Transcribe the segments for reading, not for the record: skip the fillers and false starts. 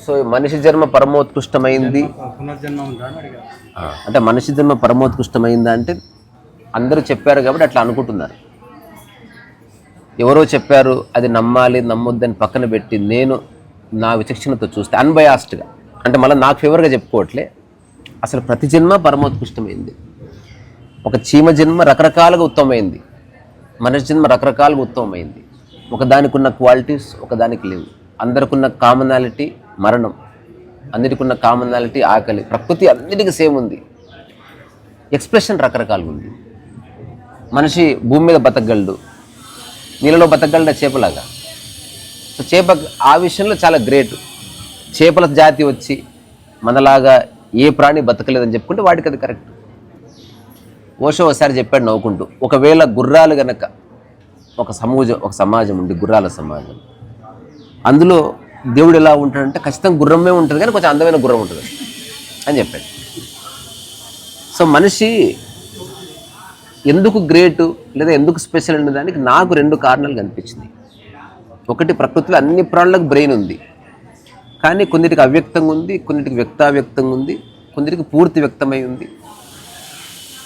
So మనిషి జన్మ పరమోత్కృష్టమైంది అంటే మనిషి జన్మ పరమోత్కృష్టమైందా అంటే అందరూ చెప్పారు కాబట్టి అట్లా అనుకుంటున్నారు. ఎవరో చెప్పారు అది నమ్మాలి నమ్మొద్దని పక్కన పెట్టి నేను నా విచక్షణతో చూస్తే అన్బయాస్డ్గా అంటే మళ్ళీ నాకు ఫేవర్గా చెప్పుకోవట్లే, అసలు ప్రతి జన్మ పరమోత్కృష్టమైంది. ఒక చీమ జన్మ రకరకాలుగా ఉత్తమమైంది, మనిషి జన్మ రకరకాలుగా ఉత్తమమైంది. ఒకదానికి ఉన్న క్వాలిటీస్ ఒకదానికి లేవు. అందరికున్న కామనాలిటీ మరణం, అన్నిటికున్న కామనాలిటీ ఆకలి. ప్రకృతి అన్నిటికీ సేమ్ ఉంది, ఎక్స్ప్రెషన్ రకరకాలుగా ఉంది. మనిషి భూమి మీద బతకగలడు, నీళ్ళలో బతకగలడు చేపలాగా. సో చేప ఆ విషయంలో చాలా గ్రేట్. చేపల జాతి వచ్చి మనలాగా ఏ ప్రాణి బతకలేదని చెప్పుకుంటే వాడికి అది కరెక్ట్. ఓషో ఒకసారి చెప్పాడు నవ్వుకుంటూ, ఒకవేళ గుర్రాలు గనక ఒక సమాజం ఉంది, గుర్రాల సమాజం, అందులో దేవుడు ఎలా ఉంటాడంటే ఖచ్చితంగా గుర్రమే ఉంటుంది కానీ కొంచెం అందమైన గుర్రం ఉంటుంది అని చెప్పాడు. సో మనిషి ఎందుకు గ్రేటు లేదా ఎందుకు స్పెషల్ అనే దానికి నాకు 2 కారణాలు కనిపించింది. ఒకటి, ప్రకృతిలో అన్ని ప్రాణులకు బ్రెయిన్ ఉంది, కానీ కొన్నిటికి అవ్యక్తంగా ఉంది, కొన్నిటికి వ్యక్తావ్యక్తంగా ఉంది, కొన్నిటికి పూర్తి వ్యక్తమై ఉంది.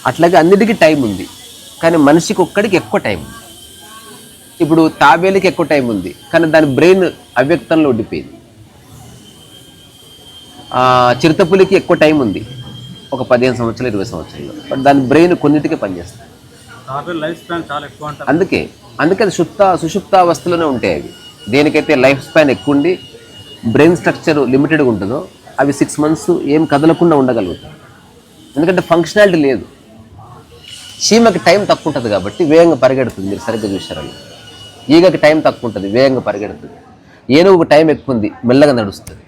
అట్లాగే అన్నిటికీ టైం ఉంది, కానీ మనిషికి ఒక్కడికి ఎక్కువ టైం ఉంది. ఇప్పుడు తాబేలుకి ఎక్కువ టైం ఉంది, కానీ దాని బ్రెయిన్ అవ్యక్తంలో ఉండిపోయింది. చిరుతపులికి ఎక్కువ టైం ఉంది, ఒక 15 సంవత్సరాలు 20 సంవత్సరాలు, బట్ దాని బ్రెయిన్ కొన్నిటికే పనిచేస్తుంది. అందుకే అది సుషుప్తావస్థలోనే ఉంటాయి అవి. దేనికైతే లైఫ్ స్పాన్ ఎక్కువ ఉండి బ్రెయిన్ స్ట్రక్చర్ లిమిటెడ్గా ఉంటుందో అవి 6 మంత్స్ ఏం కదలకుండా ఉండగలుగుతాయి, ఎందుకంటే ఫంక్షనాలిటీ లేదు. చీమకి టైం తక్కువ ఉంటుంది కాబట్టి వేగంగా పరిగెడుతుంది. మీరు సరిగ్గా చూసారని, ఈగకి టైం తక్కువ ఉంటుంది, వేగంగా పరిగెడుతుంది. ఏనుగుకు టైం ఎక్కువ ఉంది, మెల్లగా నడుస్తుంది.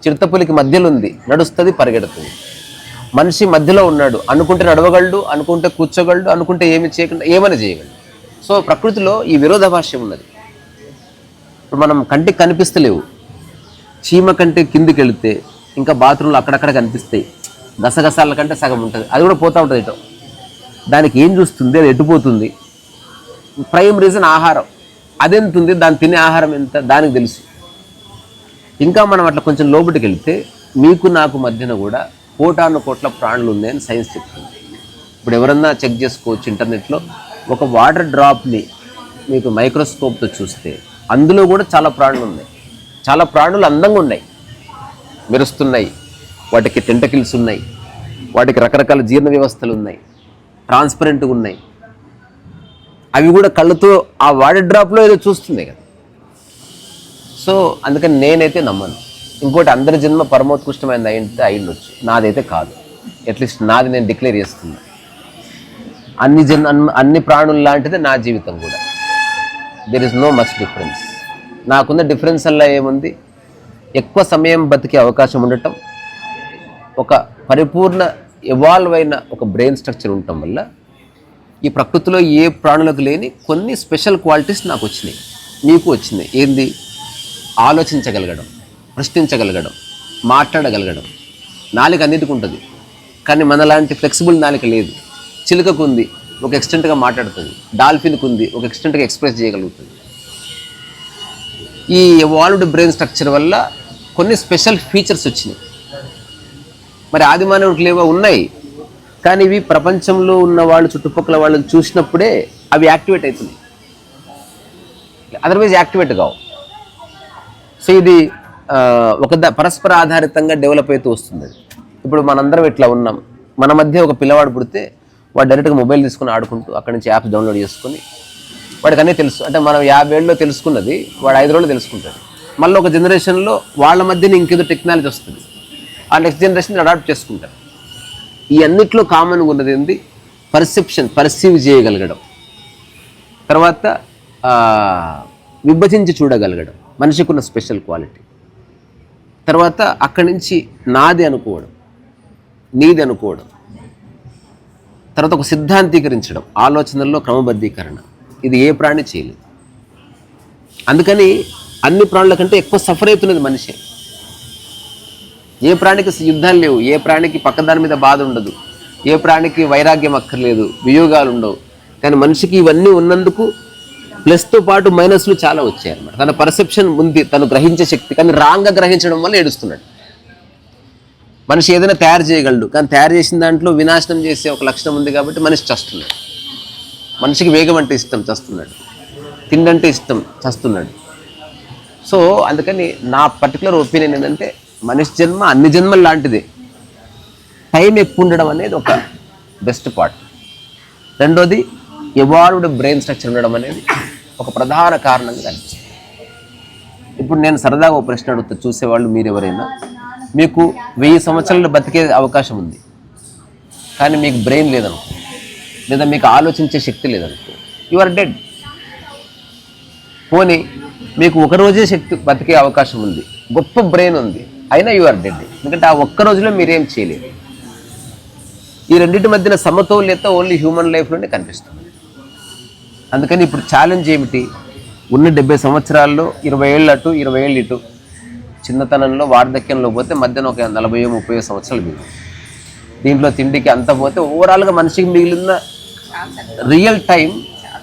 చిరుతపులికి మధ్యలో ఉంది, నడుస్తుంది, పరిగెడుతుంది. మనిషి మధ్యలో ఉన్నాడు, అనుకుంటే నడవగలడు, అనుకుంటే కూర్చోగలడు, అనుకుంటే ఏమి చేయకుండా ఏమైనా చేయగలడు. సో ప్రకృతిలో ఈ విరోధాభాష్యం ఉన్నది. ఇప్పుడు మనం కంటికి కనిపిస్తలేవు, చీమ కంటే కిందికి వెళితే ఇంకా బాత్రూంలో అక్కడక్కడ కనిపిస్తాయి, గసగసాల కంటే సగం ఉంటుంది, అది కూడా పోతూ ఉంటుంది ఇటో. దానికి ఏం చూస్తుంది, అది ఎట్టుపోతుంది. ప్రైమ్ రీజన్ ఆహారం, అదెంత ఉంది, దాన్ని తినే ఆహారం ఎంత దానికి తెలుసు. ఇంకా మనం అట్లా కొంచెం లోపలికి వెళితే మీకు నాకు మధ్యన కూడా కోటాను ప్రాణులు ఉన్నాయని సైన్స్ చెప్తుంది. ఇప్పుడు ఎవరన్నా చెక్ చేసుకోవచ్చు ఇంటర్నెట్లో, ఒక వాటర్ డ్రాప్ని మీకు మైక్రోస్కోప్తో చూస్తే అందులో కూడా చాలా ప్రాణులు ఉన్నాయి. చాలా ప్రాణులు అందంగా ఉన్నాయి, మెరుస్తున్నాయి, వాటికి టెంటకిల్స్ ఉన్నాయి, వాటికి రకరకాల జీర్ణ వ్యవస్థలు ఉన్నాయి, ట్రాన్స్పరెంట్గా ఉన్నాయి. అవి కూడా కళ్ళతో ఆ వాటర్ డ్రాప్లో ఏదో చూస్తుంది కదా. సో అందుకని నేనైతే నమ్మను. ఇంకోటి, అందరి జన్మ పరమోత్కృష్టమైనది అయితే అయ్యుండొచ్చు, నాదైతే కాదు. అట్లీస్ట్ నాది నేను డిక్లేర్ చేస్తున్నా. అన్ని ప్రాణులు లాంటిదే నా జీవితం కూడా. There is no much difference. నాకున్న డిఫరెన్స్ అలా ఏముంది, ఎక్కువ సమయం బతికే అవకాశం ఉండటం, ఒక పరిపూర్ణ ఎవాల్వ్ అయిన ఒక బ్రెయిన్ స్ట్రక్చర్ ఉండటం వల్ల ఈ ప్రకృతిలో ఏ ప్రాణులకు లేని కొన్ని స్పెషల్ క్వాలిటీస్ నాకు వచ్చినాయి, మీకు వచ్చినాయి. ఏంది? ఆలోచించగలగడం, ప్రశ్నించగలగడం, మాట్లాడగలగడం. నాలుక అన్నిటికి ఉంటుంది, కానీ మనలాంటి ఫ్లెక్సిబుల్ నాలుక లేదు. చిలుకకు ఉంది, ఒక ఎక్స్టెంట్గా మాట్లాడుతుంది. డాల్ఫిన్కి ఉంది, ఒక ఎక్స్టెంట్గా ఎక్స్ప్రెస్ చేయగలుగుతుంది. ఈ ఎవాల్వ్డ్ బ్రెయిన్ స్ట్రక్చర్ వల్ల కొన్ని స్పెషల్ ఫీచర్స్ వచ్చినాయి. మరి ఆది మానవుడికి లేవో ఉన్నాయి, కానీ ఇవి ప్రపంచంలో ఉన్న వాళ్ళు చుట్టుపక్కల వాళ్ళని చూసినప్పుడే అవి యాక్టివేట్ అవుతున్నాయి, అదర్వైజ్ యాక్టివేట్ కావు. సో ఇది పరస్పర ఆధారితంగా డెవలప్ అవుతూ వస్తుంది. ఇప్పుడు మనందరం ఇట్లా ఉన్నాం, మన మధ్య ఒక పిల్లవాడు పుడితే వాడు డైరెక్ట్గా మొబైల్ తీసుకుని ఆడుకుంటూ అక్కడి నుంచి యాప్స్ డౌన్లోడ్ చేసుకుని వాడికి అన్నీ తెలుసు. అంటే మనం 50 ఏళ్ళలో తెలుసుకున్నది వాడు 5 రోజులు తెలుసుకుంటాడు. మళ్ళీ ఒక జనరేషన్లో వాళ్ళ మధ్యన ఇంకేదో టెక్నాలజీ వస్తుంది, ఆ నెక్స్ట్ జనరేషన్ అడాప్ట్ చేసుకుంటారు. ఈ అన్నిట్లో కామన్గా ఉన్నది ఏంది? పర్సెప్షన్, పర్సీవ్ చేయగలగడం, తర్వాత విభజించి చూడగలగడం, మనిషికి ఉన్న స్పెషల్ క్వాలిటీ. తర్వాత అక్కడి నుంచి నాది అనుకోవడం, నీది అనుకోవడం, తర్వాత ఒక సిద్ధాంతీకరించడం, ఆలోచనల్లో క్రమబద్ధీకరణ. ఇది ఏ ప్రాణి చేయలేదు. అందుకని అన్ని ప్రాణుల కంటే ఎక్కువ సఫర్ అవుతున్నది మనిషి. ఏ ప్రాణికి యుద్ధాలు లేవు, ఏ ప్రాణికి పక్కదాని మీద బాధ ఉండదు, ఏ ప్రాణికి వైరాగ్యం అక్కర్లేదు, వియోగాలు ఉండవు. కానీ మనిషికి ఇవన్నీ ఉన్నందుకు ప్లస్తో పాటు మైనస్లు చాలా వచ్చాయి అనమాట. తన పర్సెప్షన్ ఉంది, తను గ్రహించే శక్తి, కానీ రాంగ్గా గ్రహించడం వల్ల ఏడుస్తున్నాడు. మనిషి ఏదైనా తయారు చేయగలడు, కానీ తయారు చేసిన దాంట్లో వినాశనం చేసే ఒక లక్షణం ఉంది కాబట్టి మనిషి చస్తున్నాడు. మనిషికి వేగం అంటే ఇష్టం, చస్తున్నాడు. తిండంటే ఇష్టం, చస్తున్నాడు. సో అందుకని నా పర్టికులర్ ఒపీనియన్ ఏంటంటే మనిషి జన్మ అన్ని జన్మలు లాంటిదే. టైం ఎక్కువ ఉండడం అనేది ఒక బెస్ట్ పార్ట్. రెండోది ఎవాల్వ్డ్ బ్రెయిన్ స్ట్రక్చర్ ఉండడం అనేది ఒక ప్రధాన కారణంగా కనిపిస్తుంది. ఇప్పుడు నేను సరదాగా ఒక ప్రశ్న అడుగుతా, చూసేవాళ్ళు మీరు ఎవరైనా, మీకు 1000 సంవత్సరాలు బతికే అవకాశం ఉంది, కానీ మీకు బ్రెయిన్ లేదనుకో, లేదా మీకు ఆలోచించే శక్తి లేదనుకో, యు ఆర్ డెడ్. పోనీ మీకు ఒక రోజే బతికే అవకాశం ఉంది, గొప్ప బ్రెయిన్ ఉంది, అయినా యు ఆర్ డెడ్. ఎందుకంటే ఆ ఒక్క రోజులో మీరేం చేయలేరు. ఈ రెండింటి మధ్యన సమతౌల్యత ఓన్లీ హ్యూమన్ లైఫ్లోనే కనిపిస్తుంది. అందుకని ఇప్పుడు ఛాలెంజ్ ఏమిటి? ఉన్న 70 సంవత్సరాల్లో 20 ఏళ్ళు అటు 20 ఏళ్ళు ఇటు, చిన్నతనంలో వార్ధక్యంలో పోతే మధ్యన ఒక 40-30 సంవత్సరాలు మిగిలింది. దీంట్లో తిండికి అంతా పోతే ఓవరాల్గా మనిషికి మిగిలిన రియల్ టైం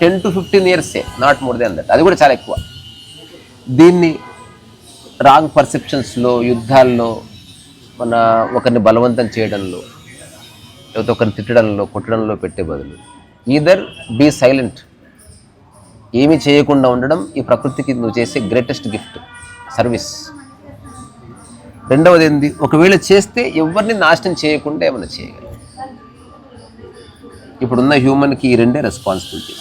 10 to 15 ఇయర్సే, నాట్ మోర్ దెన్ దట్. అది కూడా చాలా ఎక్కువ. దీన్ని రాంగ్ పర్సెప్షన్స్లో, యుద్ధాల్లో, మన ఒకరిని బలవంతం చేయడంలో, లేకపోతే ఒకరిని తిట్టడంలో, కొట్టడంలో పెట్టే బదులు ఈదర్ బీ సైలెంట్, ఏమీ చేయకుండా ఉండడం ఈ ప్రకృతికి నువ్వు చేసే గ్రేటెస్ట్ గిఫ్ట్, సర్వీస్. రెండవది ఏంది? ఒకవేళ చేస్తే ఎవరిని నాశనం చేయకుండా ఏమైనా చేయగలరు. ఇప్పుడున్న హ్యూమన్కి ఈ రెండే రెస్పాన్సిబిలిటీ,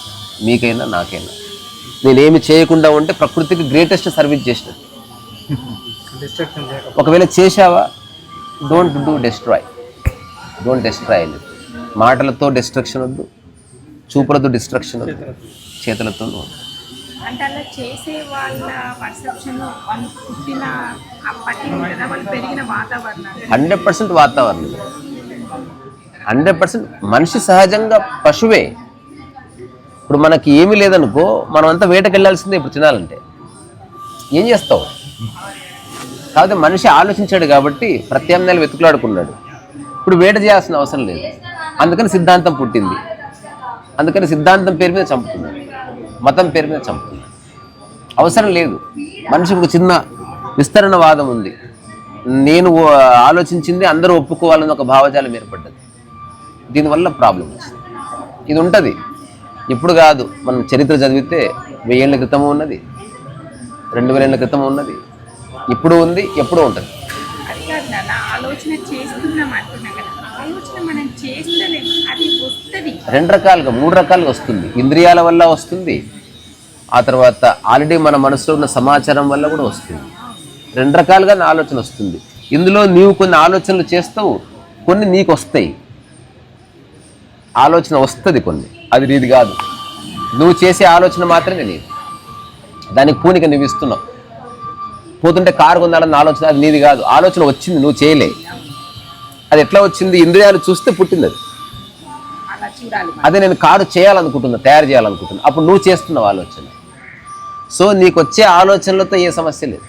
మీకైనా నాకైనా. నేనేమి చేయకుండా ఉంటే ప్రకృతికి గ్రేటెస్ట్ సర్వీస్ చేసినట్టు. ఒకవేళ చేశావా, don't do destroy, don't destroy. మాటలతో డిస్ట్రక్షన్ వద్దు, చూపులతో డిస్ట్రక్షన్ వద్దు, చేతులతో వద్దు. అంటే అలా చేసే వాళ్ళ పర్సెప్షన్ వాళ్ళు పుట్టిన అప్పటి వాళ్ళు పెరిగిన వాతావరణం 100% వాతావరణం, 100%. మనిషి సహజంగా పశువే. ఇప్పుడు మనకి ఏమీ లేదనుకో, మనం అంతా వేటకి వెళ్ళాల్సిందే ఇప్పుడు తినాలంటే. ఏం చేస్తావు? కాకపోతే మనిషి ఆలోచించాడు కాబట్టి ప్రత్యామ్నాయాలు వెతుకులాడుకున్నాడు. ఇప్పుడు వేట చేయాల్సిన అవసరం లేదు. అందుకని సిద్ధాంతం పుట్టింది. అందుకని సిద్ధాంతం పేరు మీద చంపుతున్నాడు, మతం పేరు మీద చంపుతున్నాడు. అవసరం లేదు. మనిషికి ఒక చిన్న విస్తరణవాదం ఉంది. నేను ఆలోచించింది అందరూ ఒప్పుకోవాలని ఒక భావజాలం ఏర్పడ్డది. దీనివల్ల ప్రాబ్లం వచ్చింది. ఇది ఉంటుంది, ఇప్పుడు కాదు. మనం చరిత్ర చదివితే 1000 ఏళ్ల క్రితం ఉన్నది, 2000 ఏళ్ల క్రితం ఉన్నది, ఇప్పుడు ఉంది, ఎప్పుడూ ఉంటుంది. అది కాదు నాన్న, ఆలోచన చేస్తున్నాం అంటున్నా కదా, ఆలోచన మనం చేస్తలేము, అది వస్తుంది. 2 రకాలుగా 3 రకాలుగా వస్తుంది. ఇంద్రియాల వల్ల వస్తుంది, ఆ తర్వాత ఆల్రెడీ మన మనసులో ఉన్న సమాచారం వల్ల కూడా వస్తుంది. 2 రకాలుగా నా ఆలోచన వస్తుంది. ఇందులో నీవు కొన్ని ఆలోచనలు చేస్తావు, కొన్ని నీకు వస్తాయి. ఆలోచన వస్తుంది కొన్ని, అది నీది కాదు. నువ్వు చేసే ఆలోచన మాత్రమే నీది. దానికి పూనిక నువ్వు ఇస్తున్నావు. పోతుంటే కారు కొందాలన్న ఆలోచన, అది నీది కాదు. ఆలోచన వచ్చింది, నువ్వు చేయలే. అది ఎట్లా వచ్చింది? ఇంద్రియాలు చూస్తే పుట్టింది అది. అలా చూడాలి. అదే నేను కారు చేయాలనుకుంటున్నా, తయారు చేయాలనుకుంటున్నా, అప్పుడు నువ్వు చేస్తున్నావు ఆలోచన. సో నీకు వచ్చే ఆలోచనలతో ఏ సమస్య లేదు.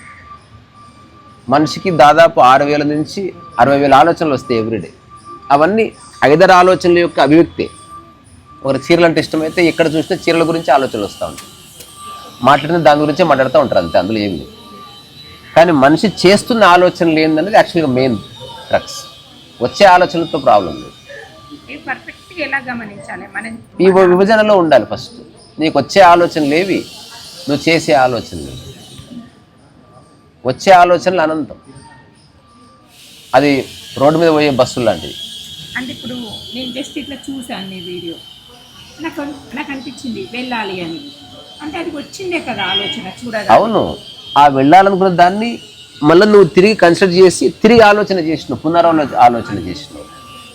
మనిషికి దాదాపు 6,000 నుంచి 60,000 ఆలోచనలు వస్తాయి ఎవ్రీడే. అవన్నీ 5 ఆలోచనల యొక్క అభివ్యక్తి. ఒకరు చీరలు అంటే ఇష్టమైతే ఎక్కడ చూసినా చీరల గురించి ఆలోచనలు వస్తూ ఉంటాయి. మాట్లాడిన దాని గురించే మాట్లాడుతూ ఉంటారు, అంతే. అందులో ఏమి లేదు. కానీ మనిషి చేస్తున్న ఆలోచనలు ఏందనేది యాక్చువల్గా మెయిన్ క్రక్స్. వచ్చే ఆలోచనలతో ప్రాబ్లం లేదు. పర్ఫెక్ట్గా ఎలా గమనించాలి మనం? ఈ విభజనలో ఉండాలి. ఫస్ట్ నీకు వచ్చే ఆలోచనలు ఏవి, నువ్వు చేసే ఆలోచనలు. వచ్చే ఆలోచనలు అనంతం. అది రోడ్డు మీద పోయే బస్సులు లాంటివి. అంటే ఇప్పుడు నేను జస్ట్ ఇట్లా చూసాను నీ వీడియో, నాకు అనిపించింది వెళ్ళాలి అని. అంటే అది వచ్చిందే కదా ఆలోచన చూడాలి. అవును, ఆ వెళ్ళాలనుకున్న దాన్ని మళ్ళీ నువ్వు తిరిగి కన్సిడర్ చేసి తిరిగి ఆలోచన చేసినావు, ఆలోచన చేసినావు,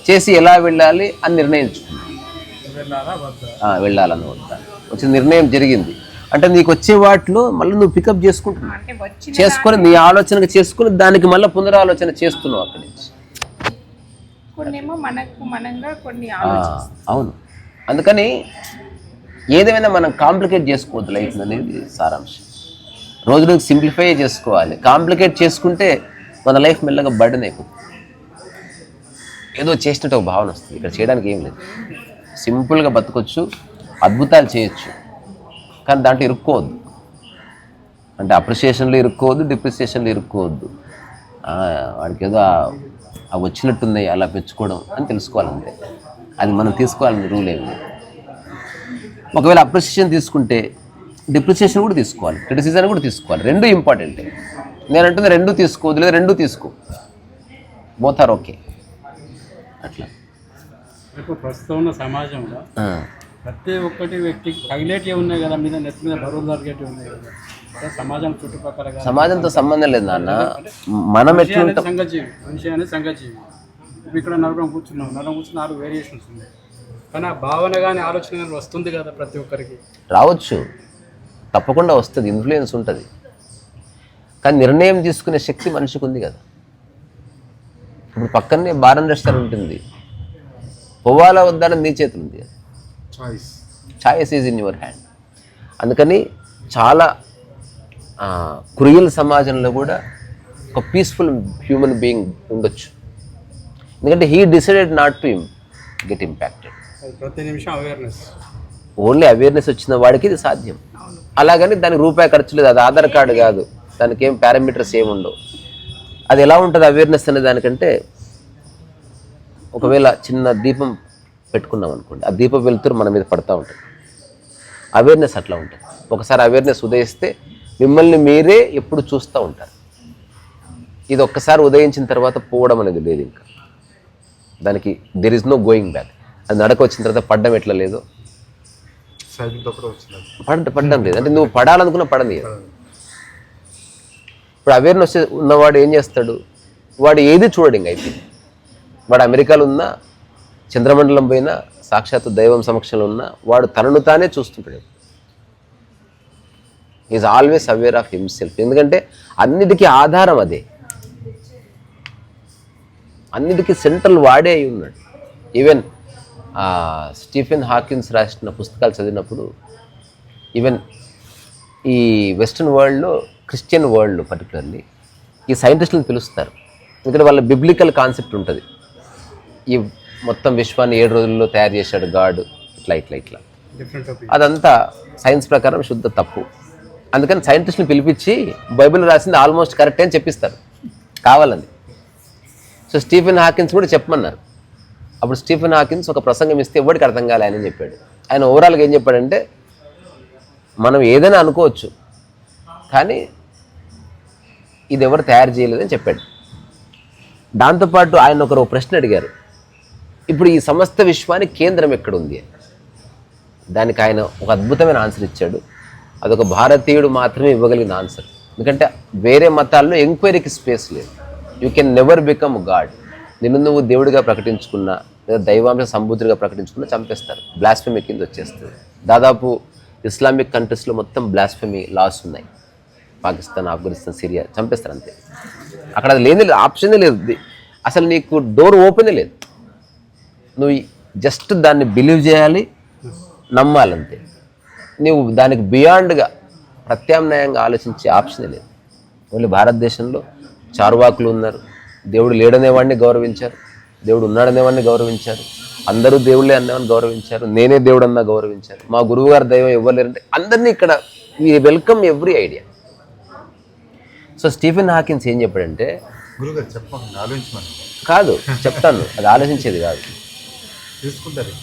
చేసి ఎలా వెళ్ళాలి అని నిర్ణయించుకున్నావు. వెళ్ళాలని వద్దా వచ్చిన నిర్ణయం జరిగింది అంటే నీకు వచ్చే వాటిలో మళ్ళీ నువ్వు పికప్ చేసుకుంటున్నావు, చేసుకొని నీ ఆలోచనగా చేసుకుని దానికి మళ్ళీ పునరాలోచన చేస్తున్నావు అక్కడి నుంచి. కొన్నేమో మనకు మనంగా కొన్ని అవును. అందుకని ఏదేమైనా మనం కాంప్లికేట్ చేసుకోవద్దు లైఫ్ అనేది సారాంశం. రోజులకు సింప్లిఫై చేసుకోవాలి. కాంప్లికేట్ చేసుకుంటే మన లైఫ్ మెల్లగా బర్డెన్ అయిపోతుంది. ఏదో చేసినట్టు ఒక భావన వస్తుంది. ఇక్కడ చేయడానికి ఏం లేదు. సింపుల్గా బతకొచ్చు, అద్భుతాలు చేయొచ్చు. కానీ దాంట్లో ఇరుక్కోవద్దు. అంటే అప్రిషియేషన్లో ఇరుక్కోవద్దు, డిప్రిసియేషన్లో ఇరుక్కోవద్దు. వాడికి ఏదో వచ్చినట్టుంది అలా పెంచుకోవడం అని తెలుసుకోవాలంటే, అది మనం తీసుకోవాలని రూల్ ఏమి లేదు. ఒకవేళ అప్రిషియేషన్ తీసుకుంటే డిప్రిసియేషన్ కూడా తీసుకోవాలి, క్రిటిసిజం కూడా తీసుకోవాలి. రెండూ ఇంపార్టెంటే. నేను అంటుంది రెండూ తీసుకోవద్దు, లేదా రెండూ తీసుకో, బోత్ ఆర్ ఓకే. అట్లా ఇప్పుడు ప్రస్తుతం ఉన్న సమాజంలో ప్రతి ఒక్కటి వ్యక్తికి తగిలేటివి ఉన్నాయి కదా, మీద నెత్తి మీద బరువులు తగ్గేటివి ఉన్నాయి కదా. సమాజం చుట్టుపక్కల సమాజంతో సంబంధం లేదు నాన్న, మనం ఎట్లా సంఘజీవి, మనిషి అనేది సంఘజీవి. ఇప్పుడు ఇక్కడ నలుగురం కూర్చున్నాం, 4 వేరియేషన్స్ ఉన్నాయి. కానీ ఆ భావన కానీ ఆలోచన కానీ వస్తుంది కదా ప్రతి ఒక్కరికి. రావచ్చు, తప్పకుండా వస్తుంది, ఇన్ఫ్లుయెన్స్ ఉంటుంది. కానీ నిర్ణయం తీసుకునే శక్తి మనిషికి ఉంది కదా. ఇప్పుడు పక్కనే బార్ అండ్ రెస్టారెంట్ ఉంటుంది, పోవాలా వద్దని నీ చేతులు ఉంది. Choice is in your hand. అందుకని చాలా క్రూయల్ సమాజంలో కూడా ఒక పీస్ఫుల్ హ్యూమన్ బీయింగ్ ఉండొచ్చు. ఎందుకంటే he decided not to get impacted. ప్రతి నిమిషం అవేర్నెస్, ఓన్లీ అవేర్నెస్ వచ్చిన వాడికి ఇది సాధ్యం. అలాగని దానికి రూపాయి ఖర్చు లేదు, అది ఆధార్ కార్డు కాదు, దానికి ఏం పారామీటర్స్ ఏమి ఉండవు. అది ఎలా ఉంటుంది అవేర్నెస్ అనే దానికంటే, ఒకవేళ చిన్న దీపం పెట్టుకున్నాం అనుకోండి, ఆ దీపం వెలుతురు మన మీద పడతా ఉంటుంది. అవేర్నెస్ అట్లా ఉంటుంది. ఒకసారి అవేర్నెస్ ఉదయిస్తే మిమ్మల్ని మీరే ఎప్పుడు చూస్తూ ఉంటారు. ఇది ఒక్కసారి ఉదయించిన తర్వాత పోవడం అనేది లేదు, ఇంకా దానికి there is no going back. అది నడక వచ్చిన తర్వాత పడ్డం ఎట్లా లేదు, పడ్డం లేదు. అంటే నువ్వు పడాలనుకున్న పడని. ఇప్పుడు అవేర్నెస్ ఉన్నవాడు ఏం చేస్తాడు, వాడు ఏది చూడడు ఇంక అయిపోయింది. వాడు అమెరికాలో ఉన్నా, చంద్రమండలం పోయినా, సాక్షాత్తు దైవం సమక్షంలో ఉన్నా, వాడు తనను తానే చూస్తుంటాడు. Is always aware of himself. ఎందుకంటే అన్నిటికీ ఆధారం అదే, అన్నిటికీ సెంట్రల్ వాడే అయి ఉన్నాడు. ఈవెన్ స్టీఫెన్ హాకిన్స్ రాసిన పుస్తకాలు చదివినప్పుడు, ఈవెన్ ఈ వెస్ట్రన్ వరల్డ్లో, క్రిస్టియన్ వరల్డ్లో పర్టికులర్లీ ఈ సైంటిస్టులను పిలుస్తారు. ఎందుకంటే వాళ్ళ బిబ్లికల్ కాన్సెప్ట్ ఉంటుంది, ఈ మొత్తం విశ్వాన్ని 7 రోజుల్లో తయారు చేశాడు గాడ్, ఇట్లా ఇట్లా ఇట్లా. అదంతా సైన్స్ ప్రకారం శుద్ధ తప్పు. అందుకని సైంటిస్టుని పిలిపించి బైబిల్ రాసింది ఆల్మోస్ట్ కరెక్ట్ అని చెప్పిస్తారు కావాలని. సో స్టీఫెన్ హాకిన్స్ కూడా చెప్పమన్నారు. అప్పుడు స్టీఫెన్ హాకిన్స్ ఒక ప్రసంగం ఇస్తే ఎవరికి అర్థం కాలే అని చెప్పాడు. ఆయన ఓవరాల్గా ఏం చెప్పాడంటే, మనం ఏదైనా అనుకోవచ్చు కానీ ఇది ఎవరు తయారు చేయలేదని చెప్పాడు. దాంతోపాటు ఆయన ఒకరు ప్రశ్న అడిగారు, ఇప్పుడు ఈ సమస్త విశ్వానికి కేంద్రం ఎక్కడుంది? దానికి ఆయన ఒక అద్భుతమైన ఆన్సర్ ఇచ్చాడు. అదొక భారతీయుడు మాత్రమే ఇవ్వగలిగిన ఆన్సర్. ఎందుకంటే వేరే మతాల్లో ఎంక్వైరీకి స్పేస్ లేదు. You can never become God. నిన్ను నువ్వు దేవుడిగా ప్రకటించుకున్నా, లేదా దైవాంశ సంబుద్ధుడిగా ప్రకటించుకున్నా చంపేస్తారు, బ్లాస్ఫెమీ కింద వచ్చేస్తుంది. దాదాపు ఇస్లామిక్ కంట్రీస్లో మొత్తం బ్లాస్ఫెమీ లాస్ ఉన్నాయి. పాకిస్తాన్, ఆఫ్ఘనిస్తాన్, సిరియా చంపేస్తారు అంతే. అక్కడ అది లేని ఆప్షనే లేదు, అసలు నీకు డోర్ ఓపెనే లేదు. నువ్వు జస్ట్ దాన్ని బిలీవ్ చేయాలి, నమ్మాలంతే. నువ్వు దానికి బియాండ్గా ప్రత్యామ్నాయంగా ఆలోచించే ఆప్షనే లేదు. ఓన్లీ భారతదేశంలో చార్వాకులు ఉన్నారు, దేవుడు లేడనేవాడిని గౌరవించారు, దేవుడు ఉన్నాడనేవాడిని గౌరవించారు, అందరూ దేవుళ్ళే అన్నవాడిని గౌరవించారు, నేనే దేవుడు అన్నా గౌరవించారు, మా గురువు గారు దైవం ఎవరు లేరంటే అందరినీ ఇక్కడ we welcome every idea. So Stephen Hawkins ఏం చెప్పాడంటే, గురుగారు చెప్పండి, ఆలోచించమని కాదు చెప్తాను, అది ఆలోచించేది కాదు. తీసుకుంటారు.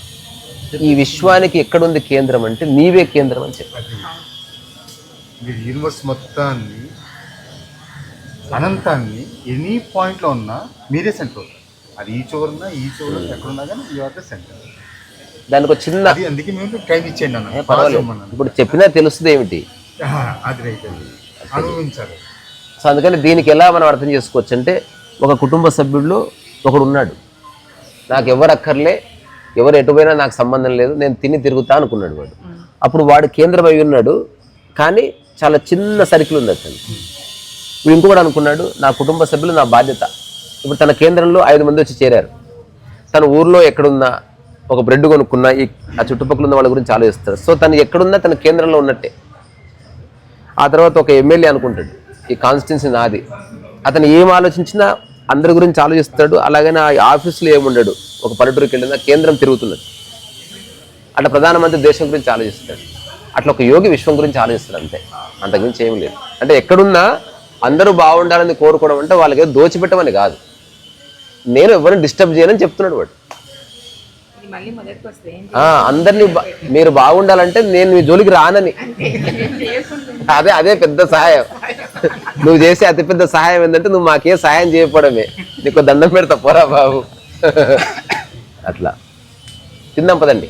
ఈ విశ్వానికి ఎక్కడుంది కేంద్రం అంటే నీవే కేంద్రం అని చెప్పాడు. మీరు యూనివర్స్ మొత్తాన్ని, అనంతాన్ని ఎనీ పాయింట్లో ఉన్నా మీరే సెంటర్ అవుతారు. అది ఈ చివరున్నా ఈ చివరు ఎక్కడున్నా కానీ యూ ఆర్ ద సెంటర్. దానికి ఒక చిన్న, అందుకే మేము టైం ఇచ్చేయండి అన్న. ఇప్పుడు చెప్పినా తెలుస్తుంది ఏమిటి, అది రైట్, అనుభవించాలి. సో అందుకని దీనికి ఎలా మనం అర్థం చేసుకోవచ్చు అంటే, ఒక కుటుంబ సభ్యుల్లో ఒకడు ఉన్నాడు, నాకు ఎవరు అక్కర్లే, ఎవరు ఎటుపోయినా నాకు సంబంధం లేదు, నేను తిని తిరుగుతా అనుకున్నాడు వాడు. అప్పుడు వాడు కేంద్రం అయి ఉన్నాడు, కానీ చాలా చిన్న సర్కిల్ ఉంది అతను. ఇప్పుడు ఇంకొకటి అనుకున్నాడు, నా కుటుంబ సభ్యులు నా బాధ్యత. ఇప్పుడు తన కేంద్రంలో 5 మంది వచ్చి చేరారు. తన ఊర్లో ఎక్కడున్నా, ఒక బ్రెడ్ కొనుక్కున్నా, ఆ చుట్టుపక్కల ఉన్న వాళ్ళ గురించి ఆలోచిస్తాడు. సో తను ఎక్కడున్నా తన కేంద్రంలో ఉన్నట్టే. ఆ తర్వాత ఒక ఎమ్మెల్యే అనుకుంటాడు, ఈ కాన్స్టిట్యున్సీ నాది. అతను ఏం ఆలోచించినా అందరి గురించి ఆలోచిస్తాడు. అలాగనే ఆ ఆఫీసులో ఏముండడు, ఒక పల్లెటూరుకి వెళ్ళినా కేంద్రం తిరుగుతున్నది. అట్లా ప్రధానమంత్రి దేశం గురించి ఆలోచిస్తాడు. అట్లా ఒక యోగి విశ్వం గురించి ఆలోచిస్తాడు అంతే, అంతకుమించి ఏం లేదు. అంటే ఎక్కడున్నా అందరూ బాగుండాలని కోరుకోవడం అంటే వాళ్ళకి ఏదో దోచిపెట్టమని కాదు, నేను ఎవరిని డిస్టర్బ్ చేయనని చెప్తున్నాడు వాడు. ఇది మళ్ళీ మొదటికి వస్తే ఏం అందరినీ మీరు బాగుండాలంటే నేను మీ జోలికి రానని. చేయకుండా అదే పెద్ద సహాయం. నువ్వు చేసే అతిపెద్ద సహాయం ఏంటంటే నువ్వు మాకే సహాయం చేయకపోవడమే. నీకు దండం పెడతా పోరా బాబు. అట్లా తిందాం పదండి.